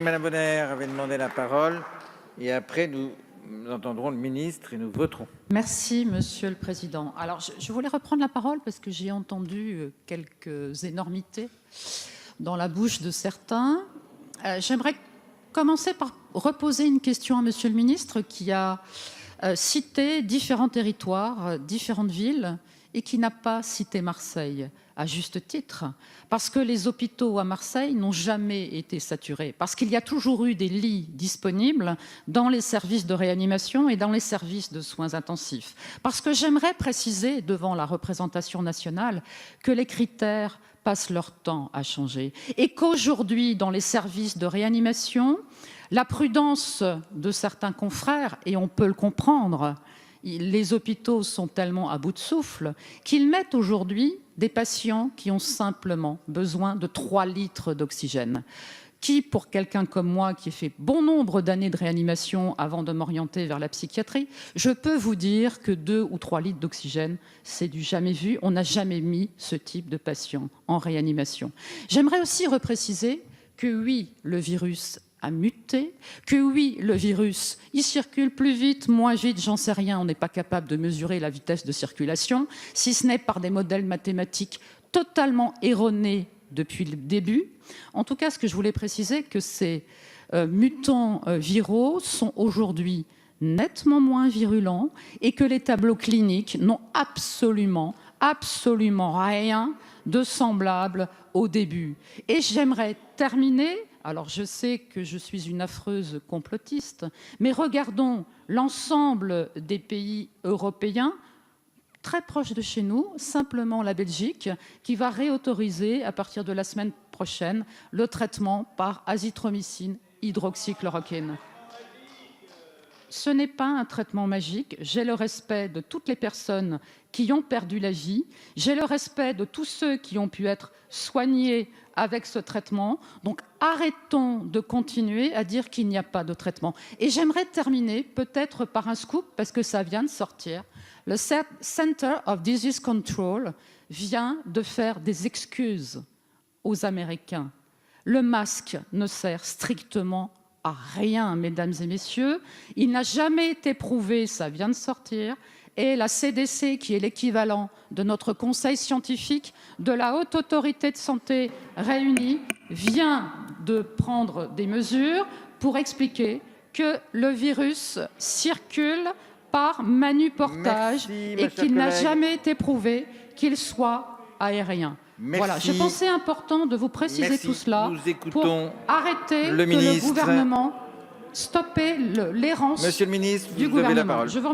Madame Bonner avait demandé la parole et après nous entendrons le ministre et nous voterons. Merci, Monsieur le Président. Alors, je voulais reprendre la parole parce que j'ai entendu quelques énormités dans la bouche de certains. J'aimerais commencer par reposer une question à Monsieur le ministre qui a cité différents territoires, différentes villes et qui n'a pas cité Marseille, à juste titre, parce que les hôpitaux à Marseille n'ont jamais été saturés, parce qu'il y a toujours eu des lits disponibles dans les services de réanimation et dans les services de soins intensifs. Parce que j'aimerais préciser devant la représentation nationale que les critères passent leur temps à changer et qu'aujourd'hui, dans les services de réanimation, la prudence de certains confrères, et on peut le comprendre, les hôpitaux sont tellement à bout de souffle qu'ils mettent aujourd'hui des patients qui ont simplement besoin de 3 litres d'oxygène. Qui, pour quelqu'un comme moi, qui ai fait bon nombre d'années de réanimation avant de m'orienter vers la psychiatrie, je peux vous dire que 2 ou 3 litres d'oxygène, c'est du jamais vu. On n'a jamais mis ce type de patient en réanimation. J'aimerais aussi repréciser que oui, le virus a muté, que oui, le virus, il circule plus vite, moins vite, j'en sais rien, on n'est pas capable de mesurer la vitesse de circulation, si ce n'est par des modèles mathématiques totalement erronés depuis le début. En tout cas, ce que je voulais préciser, que ces mutants viraux sont aujourd'hui nettement moins virulents et que les tableaux cliniques n'ont absolument rien de semblable au début. Et j'aimerais terminer, alors je sais que je suis une affreuse complotiste, mais regardons l'ensemble des pays européens très proches de chez nous, simplement la Belgique, qui va réautoriser à partir de la semaine prochaine le traitement par azithromycine hydroxychloroquine. Ce n'est pas un traitement magique. J'ai le respect de toutes les personnes qui ont perdu la vie. J'ai le respect de tous ceux qui ont pu être soignés avec ce traitement. Donc arrêtons de continuer à dire qu'il n'y a pas de traitement. Et j'aimerais terminer peut-être par un scoop, parce que ça vient de sortir. Le Center of Disease Control vient de faire des excuses aux Américains. Le masque ne sert strictement à rien, mesdames et messieurs. Il n'a jamais été prouvé, ça vient de sortir, et la CDC, qui est l'équivalent de notre conseil scientifique, de la Haute Autorité de Santé réunie, vient de prendre des mesures pour expliquer que le virus circule par manuportage et qu'il n'a jamais été prouvé qu'il soit aérien. Merci. Voilà, je pensais important de vous préciser tout cela pour arrêter le que le gouvernement stopper l'errance Monsieur le ministre, du vous avez la gouvernement. parole. Je vous remercie.